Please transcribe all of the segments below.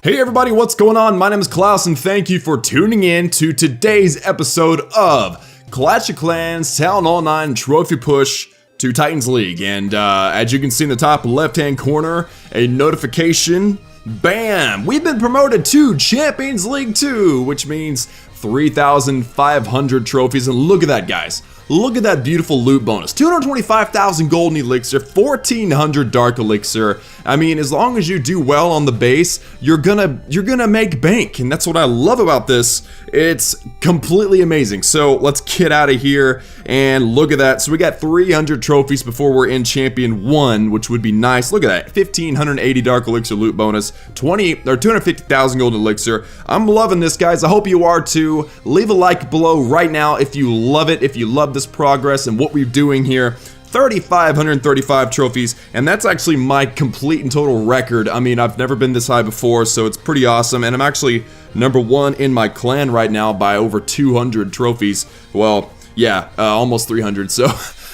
Hey everybody, what's going on? My name is Klaus and thank you for tuning in to today's episode of Clash of Clans Town Hall 9 Trophy Push to Titans League. And as you can see in the top left-hand corner, a notification. Bam! We've been promoted to Champions League 2, which means 3,500 trophies. And look at that, guys. Look at that beautiful loot bonus. 225,000 golden elixir, 1,400 dark elixir. I mean, as long as you do well on the base, you're gonna make bank, and that's what I love about this. It's completely amazing. So let's get out of here and look at that. So we got 300 trophies before we're in Champion 1, which would be nice. Look at that, 1,580 dark elixir loot bonus, 250,000 golden elixir. I'm loving this, guys. I hope you are too. Leave a like below right now if you love it, if you love this progress and what we're doing here. 3,535 trophies, and that's actually my complete and total record. I mean, I've never been this high before, so it's pretty awesome, and I'm actually #1 in my clan right now by over 200 trophies. Well, yeah, almost 300, so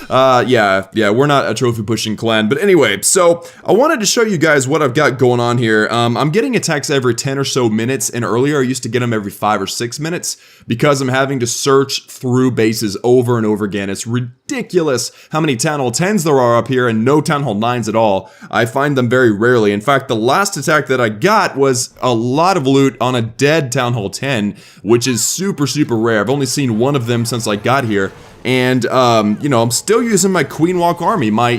yeah, we're not a trophy pushing clan. But anyway, so I wanted to show you guys what I've got going on here. I'm getting attacks every 10 or so minutes, and earlier I used to get them every 5 or 6 minutes because I'm having to search through bases over and over again. It's ridiculous how many Town Hall 10s there are up here and no Town Hall 9s at all. I find them very rarely. In fact, the last attack that I got was a lot of loot on a dead Town Hall 10, which is super, super rare. I've only seen one of them since I got here. And, you know, I'm still using my Queen Walk army, my,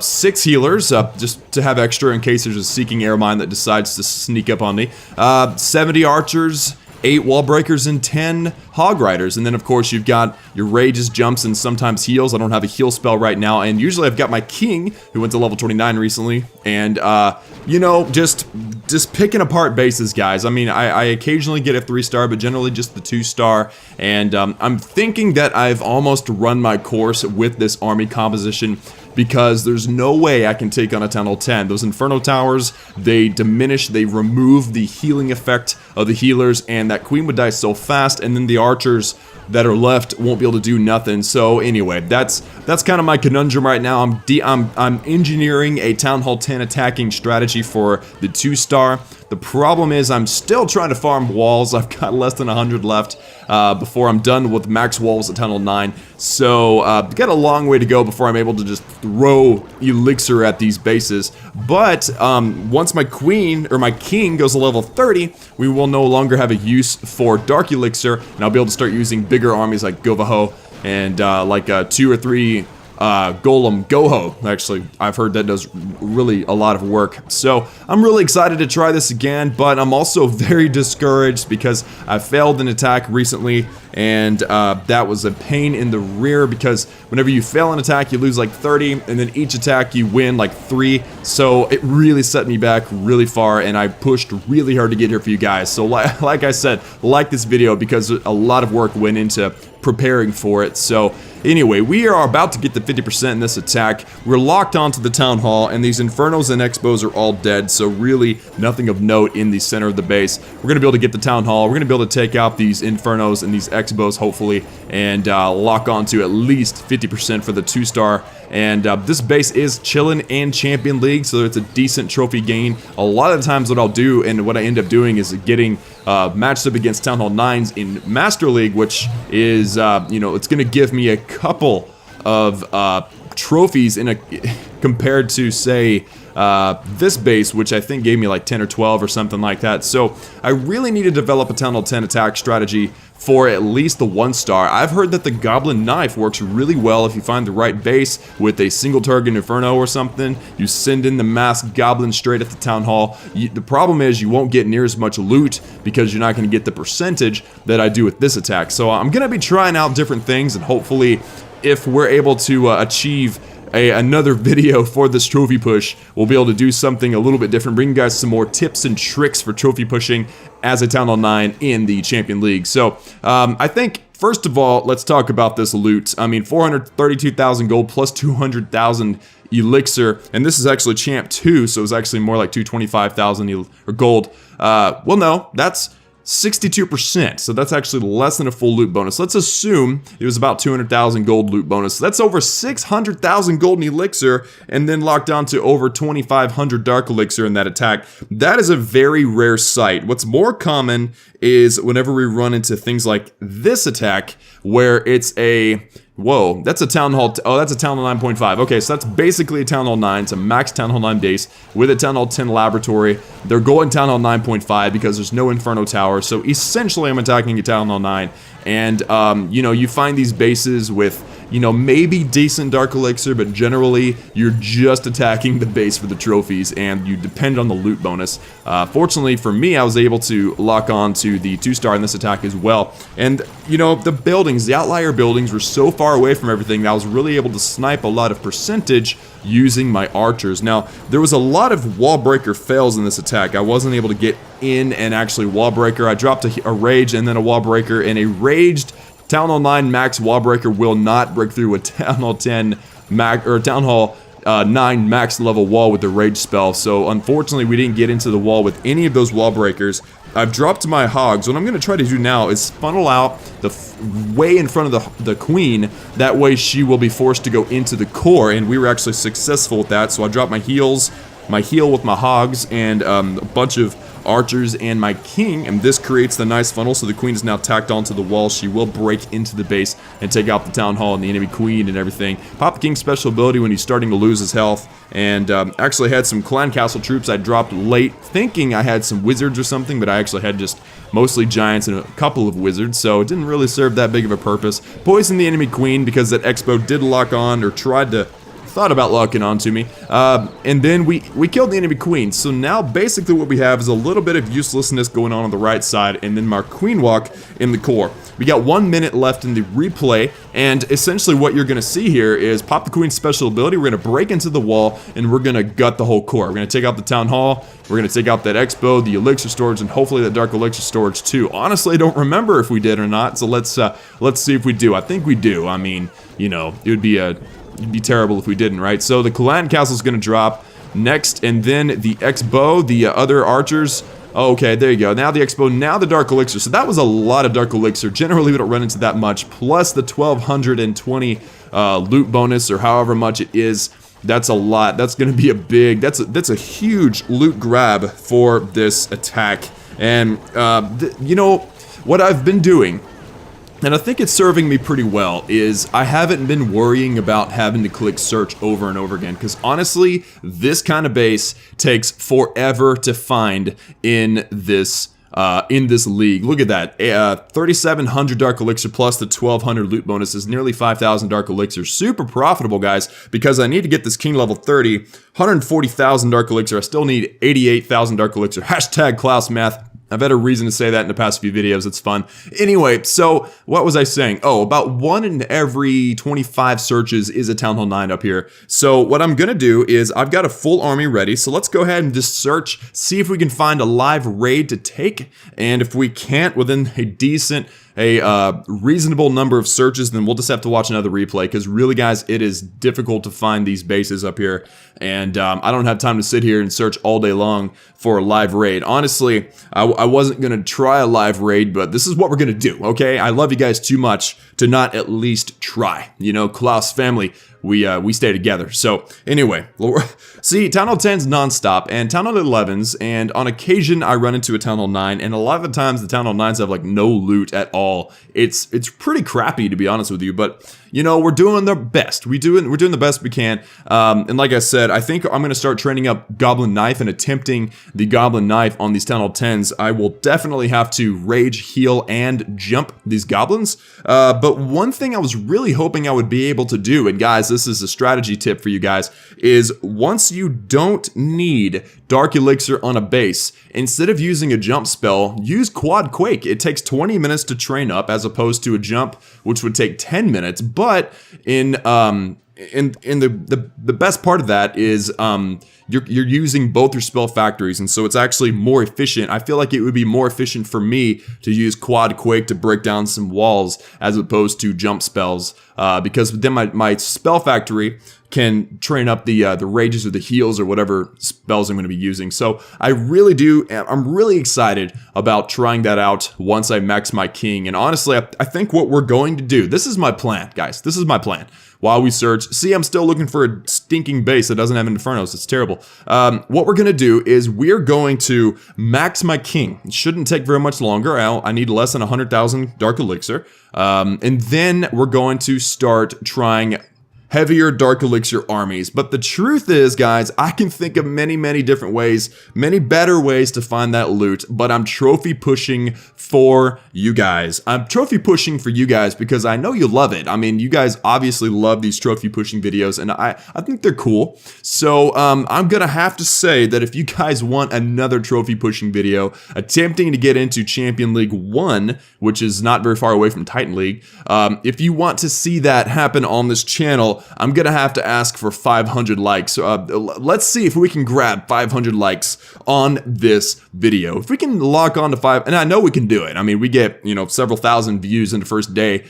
6 healers, just to have extra in case there's a Seeking Air Mine that decides to sneak up on me, 70 archers, 8 wall breakers, and 10 hog riders. And then, of course, you've got your rages, jumps, and sometimes heals. I don't have a heal spell right now, and usually I've got my king, who went to level 29 recently, and, you know, just picking apart bases, guys. I mean, I occasionally get a 3-star, but generally just the 2-star, and I'm thinking that I've almost run my course with this army composition, because there's no way I can take on a Town Hall 10. Those Inferno Towers, they diminish, they remove the healing effect of the healers, and that Queen would die so fast, and then the archers that are left won't be able to do nothing. So anyway, that's kind of my conundrum right now. I'm engineering a Town Hall 10 attacking strategy for the 2-star. The problem is I'm still trying to farm walls. I've got less than 100 left before I'm done with max walls at Town Hall 9. So got a long way to go before I'm able to just throw elixir at these bases. But once my queen or my king goes to level 30, we will no longer have a use for dark elixir, and I'll be able to start using bigger armies like Govaho and like 2 or 3 Golem Goho. Actually, I've heard that does really a lot of work. So I'm really excited to try this again, but I'm also very discouraged because I failed an attack recently, and that was a pain in the rear because whenever you fail an attack, you lose like 30, and then each attack you win like 3. So it really set me back really far, and I pushed really hard to get here for you guys. So like I said, like this video because a lot of work went into preparing for it. So anyway, we are about to get the 50% in this attack. We're locked onto the Town Hall, and these Infernos and Expos are all dead, so really nothing of note in the center of the base. We're going to be able to get the Town Hall. We're going to be able to take out these Infernos and these Expos, hopefully, and lock onto at least 50% for the 2-star. And this base is chilling in Champion League, so it's a decent trophy gain. A lot of the times what I'll do, and what I end up doing, is getting matched up against Town Hall 9s in Master League, which is, you know, it's going to give me a couple of trophies in compared to, say, this base, which I think gave me like 10 or 12 or something like that. So I really need to develop a Town Hall 10 attack strategy for at least the 1-star. I've heard that the Goblin Knife works really well if you find the right base with a single target Inferno or something. You send in the masked Goblin straight at the Town Hall. The problem is you won't get near as much loot because you're not going to get the percentage that I do with this attack. So I'm going to be trying out different things, and hopefully if we're able to achieve another video for this trophy push, we'll be able to do something a little bit different, bring you guys some more tips and tricks for trophy pushing as a Town Hall 9 in the Champion League. So I think, first of all, let's talk about this loot. I mean, 432,000 gold plus 200,000 elixir, and this is actually Champ 2, so it's actually more like 225,000 gold. Well, no, that's 62%, so that's actually less than a full loot bonus. Let's assume it was about 200,000 gold loot bonus. That's over 600,000 golden elixir, and then locked down to over 2,500 dark elixir in that attack. That is a very rare sight. What's more common is whenever we run into things like this attack, where it's a... Whoa, that's a Town Hall... Oh, that's a Town Hall 9.5. Okay, so that's basically a Town Hall 9. It's a max Town Hall 9 base with a Town Hall 10 laboratory. They're going Town Hall 9.5 because there's no Inferno Tower. So essentially, I'm attacking a Town Hall 9. And, you know, you find these bases with, you know, maybe decent Dark Elixir, but generally, you're just attacking the base for the trophies, and you depend on the loot bonus. Fortunately for me, I was able to lock on to the 2-star in this attack as well. And, you know, the buildings, the outlier buildings were so far away from everything that I was really able to snipe a lot of percentage using my archers. Now, there was a lot of wall breaker fails in this attack. I wasn't able to get in and actually wall breaker. I dropped a rage and then a wall breaker, and a raged Town Hall 9 max wall breaker will not break through a Town Hall 10 max or Town Hall 9 max level wall with the rage spell. So unfortunately, we didn't get into the wall with any of those wall breakers. I've dropped my hogs. What I'm going to try to do now is funnel out the way in front of the queen. That way she will be forced to go into the core, and we were actually successful with that. So I dropped my heals, my heal with my hogs, and a bunch of archers and my king, and this creates the nice funnel. So the queen is now tacked onto the wall. She will break into the base and take out the town hall and the enemy queen and everything. Pop the king's special ability when he's starting to lose his health, and actually had some clan castle troops I dropped late thinking I had some wizards or something, but I actually had just mostly giants and a couple of wizards, so it didn't really serve that big of a purpose. Poisoned the enemy queen because that expo did lock on, or thought about locking onto me, and then we killed the enemy queen. So now basically what we have is a little bit of uselessness going on the right side, and then my queen walk in the core. We got 1 minute left in the replay, and essentially what you're going to see here is pop the queen's special ability. We're going to break into the wall, and we're going to gut the whole core. We're going to take out the town hall, we're going to take out that expo, the elixir storage, and hopefully that dark elixir storage too. Honestly, I don't remember if we did or not, so let's see if we do. I think we do. I mean, you know, it'd be terrible if we didn't, right? So the clan castle is going to drop next, and then the expo, the other archers. Oh, okay, there you go. Now the expo, now the dark elixir. So that was a lot of dark elixir. Generally, we don't run into that much. Plus the 1,220 loot bonus, or however much it is. That's a lot. That's going to be a big. That's a huge loot grab for this attack. And you know what I've been doing, and I think it's serving me pretty well, is I haven't been worrying about having to click search over and over again, because honestly, this kind of base takes forever to find in this league. Look at that, 3,700 dark elixir plus the 1,200 loot bonus is nearly 5,000 dark elixir. Super profitable, guys, because I need to get this king level 30, 140,000 dark elixir. I still need 88,000 dark elixir. Hashtag Klaus math. I've had a reason to say that in the past few videos. It's fun. Anyway, so what was I saying? Oh, about 1 in every 25 searches is a Town Hall 9 up here. So what I'm going to do is I've got a full army ready. So let's go ahead and just search, see if we can find a live raid to take. And if we can't within a reasonable number of searches, then we'll just have to watch another replay, because really, guys, it is difficult to find these bases up here, and I don't have time to sit here and search all day long for a live raid. Honestly, I wasn't going to try a live raid, but this is what we're going to do, okay? I love you guys too much to not at least try. You know, Klaus family, we stay together. So anyway, see, Town Hall 10's nonstop, and Town Hall 11s, and on occasion I run into a Town Hall 9, and a lot of the times the Town Hall 9s have like no loot at all. It's pretty crappy, to be honest with you, but you know, we're doing the best. We're doing the best we can. And like I said, I think I'm gonna start training up Goblin Knife and attempting the Goblin Knife on these Town Hall 10s. I will definitely have to rage, heal, and jump these goblins. But one thing I was really hoping I would be able to do, and guys, this is a strategy tip for you guys, is once you don't need Dark Elixir on a base, instead of using a jump spell, use Quad Quake. It takes 20 minutes to train up as opposed to a jump, which would take 10 minutes. But in the best part of that is you're using both your spell factories, and so it's actually more efficient. I feel like it would be more efficient for me to use Quad Quake to break down some walls as opposed to jump spells, because then my spell factory can train up the rages or the heals or whatever spells I'm going to be using. So I'm really excited about trying that out once I max my king. And honestly, I think what we're going to do, this is my plan, guys. This is my plan. While we search, see, I'm still looking for a stinking base that doesn't have Infernos. It's terrible. What we're going to do is we're going to max my king. It shouldn't take very much longer. I need less than 100,000 Dark Elixir. And then we're going to start trying heavier Dark Elixir armies. But the truth is, guys, I can think of many different ways, many better ways to find that loot, but I'm trophy pushing for you guys. I'm trophy pushing for you guys because I know you love it. I mean, you guys obviously love these trophy pushing videos, and I think they're cool. So I'm gonna have to say that if you guys want another trophy pushing video attempting to get into Champion League 1, which is not very far away from Titan League, if you want to see that happen on this channel, I'm gonna have to ask for 500 likes. Let's see if we can grab 500 likes on this video. If we can lock on to 5, and I know we can do it. I mean, we get, you know, several thousand views in the first day.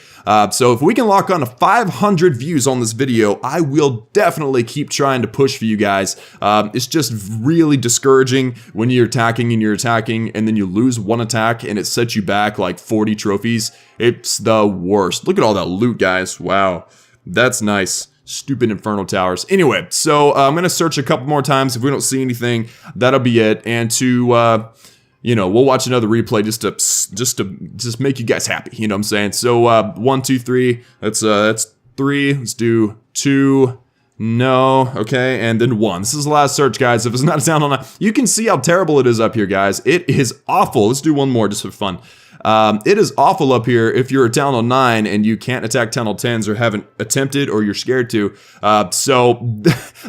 So if we can lock on to 500 views on this video, I will definitely keep trying to push for you guys. It's just really discouraging when you're attacking and then you lose one attack and it sets you back like 40 trophies. It's the worst. Look at all that loot, guys. Wow. That's nice. Stupid Inferno Towers. Anyway, so I'm going to search a couple more times. If we don't see anything, that'll be it. And to, you know, we'll watch another replay just to make you guys happy. You know what I'm saying? So 1, 2, 3. That's 3. Let's do 2. No. Okay. And then 1. This is the last search, guys. If it's not a town hall 9, you can see how terrible it is up here, guys. It is awful. Let's do one more just for fun. It is awful up here if you're a Town Hall 9 and you can't attack Town Hall 10s or haven't attempted or you're scared to. So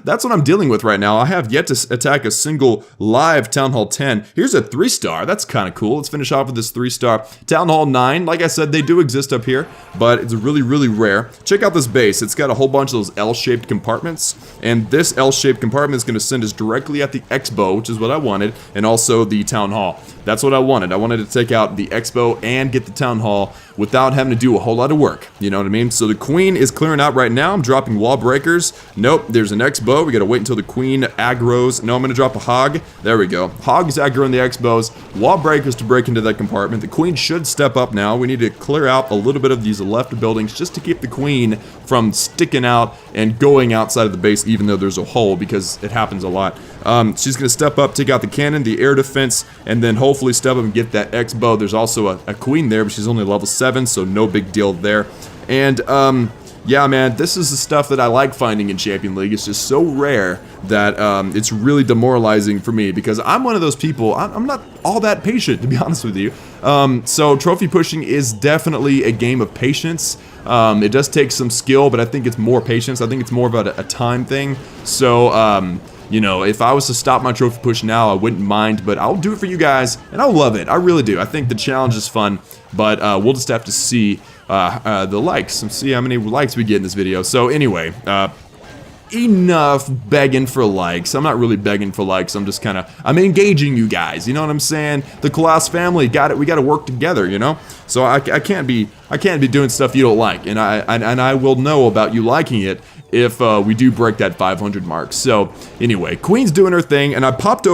that's what I'm dealing with right now. I have yet to attack a single live Town Hall 10. Here's a 3-star. That's kind of cool. Let's finish off with this 3-star. Town Hall 9, like I said, they do exist up here, but it's really rare. Check out this base. It's got a whole bunch of those L-shaped compartments, and this L-shaped compartment is going to send us directly at the Expo, which is what I wanted, and also the Town Hall. That's what I wanted. I wanted to take out the Expo and get the Town Hall without having to do a whole lot of work. You know what I mean? So the Queen is clearing out right now. I'm dropping wall breakers. Nope, there's an Expo. We gotta wait until the Queen aggroes. No, I'm gonna drop a Hog. There we go. Hog's aggroing the Expos. Wall breakers to break into that compartment. The Queen should step up now. We need to clear out a little bit of these left buildings just to keep the Queen from sticking out and going outside of the base even though there's a hole, because it happens a lot. She's going to step up, take out the cannon, the air defense, and then hopefully step up and get that Expo. There's also a Queen there, but she's only level 7, so no big deal there. And, yeah, man, this is the stuff that I like finding in Champion League. It's just so rare that it's really demoralizing for me because I'm one of those people, I'm not all that patient, to be honest with you. So trophy pushing is definitely a game of patience. It does take some skill, but I think it's more patience. I think it's more about a time thing. So, you know, if I was to stop my trophy push now, I wouldn't mind, but I'll do it for you guys, and I'll love it. I really do. I think the challenge is fun, but we'll just have to see the likes and see how many likes we get in this video. So anyway, enough begging for likes. I'm not really begging for likes. I'm just kind of, I'm engaging you guys. You know what I'm saying? The Klaus family got it. We got to work together, you know? So I can't be doing stuff you don't like, and I will know about you liking it if we do break that 500 mark. So anyway, Queen's doing her thing, and I broke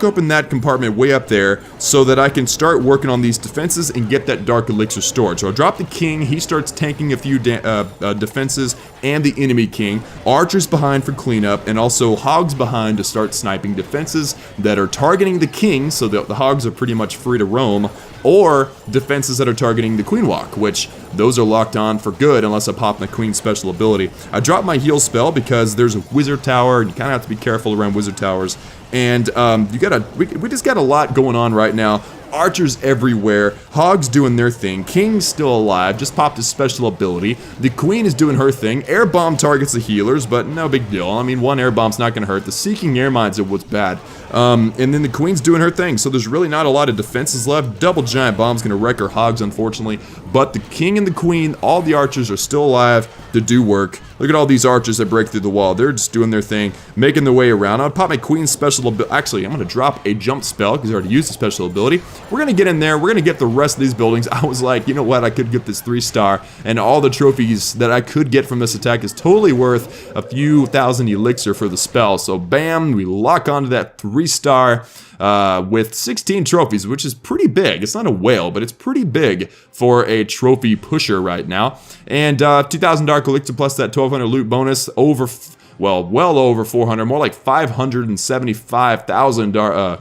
open that compartment way up there so that I can start working on these defenses and get that Dark Elixir stored. So I drop the King, he starts tanking a few defenses and the enemy King. Archers behind for cleanup, and also Hogs behind to start sniping defenses that are targeting the King, so that the Hogs are pretty much free to roam, or defenses that are targeting the Queen Walk, which those are locked on for good unless I pop my Queen's special ability. I dropped my heal spell because there's a Wizard Tower, and you kind of have to be careful around Wizard Towers. And we just got a lot going on right now. Archers everywhere, Hogs doing their thing, King's still alive, just popped his special ability, the Queen is doing her thing, air bomb targets the healers, but no big deal. I mean, one air bomb's not gonna hurt. The Seeking Air Mines are what's bad. And then the Queen's doing her thing, so there's really not a lot of defenses left. Double Giant Bomb's gonna wreck her Hogs, unfortunately, but the King and the Queen, all the Archers are still alive to do work. Look at all these archers that break through the wall. They're just doing their thing, making their way around. I'll pop my queen's special ability. Actually, I'm going to drop a jump spell because I already used the special ability. We're going to get in there. We're going to get the rest of these buildings. I was like, you know what? I could get this 3-star, and all the trophies that I could get from this attack is totally worth a few thousand elixir for the spell. So bam, we lock onto that 3-star with 16 trophies, which is pretty big. It's not a whale, but it's pretty big for a trophy pusher right now. And 2,000 dark elixir plus that 1,200 loot bonus over, well over 400, more like 575,000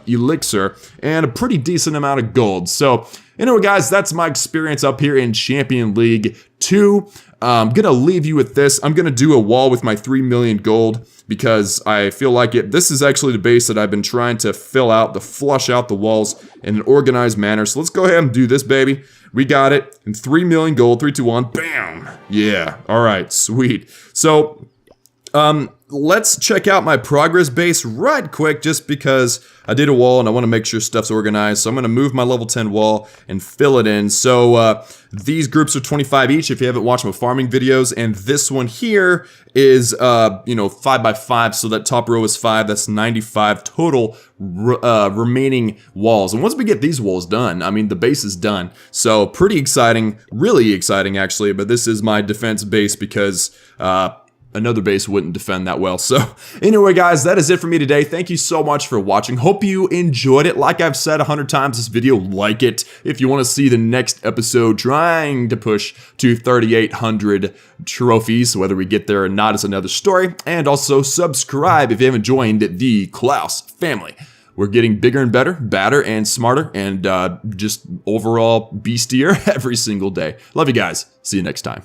elixir, and a pretty decent amount of gold. So anyway, guys, that's my experience up here in Champion League 2. I'm gonna leave you with this. I'm gonna do a wall with my 3 million gold because I feel like it. This is actually the base that I've been trying to fill out, to flush out the walls in an organized manner. So let's go ahead and do this, baby. We got it in 3 million gold. 3, 2, 1. Bam. Yeah. All right. Sweet. So, let's check out my progress base right quick just because I did a wall and I want to make sure stuff's organized. So I'm going to move my level 10 wall and fill it in. So these groups are 25 each if you haven't watched my farming videos. And this one here is, 5x5. So that top row is 5. That's 95 total remaining walls. And once we get these walls done, I mean, the base is done. So pretty exciting, really exciting actually. But this is my defense base because another base wouldn't defend that well. So anyway, guys, that is it for me today. Thank you so much for watching. Hope you enjoyed it. Like I've said 100 times this video, like it. If you want to see the next episode trying to push to 3,800 trophies, whether we get there or not is another story. And also subscribe if you haven't joined the Klaus family. We're getting bigger and better, badder and smarter, and just overall beastier every single day. Love you guys. See you next time.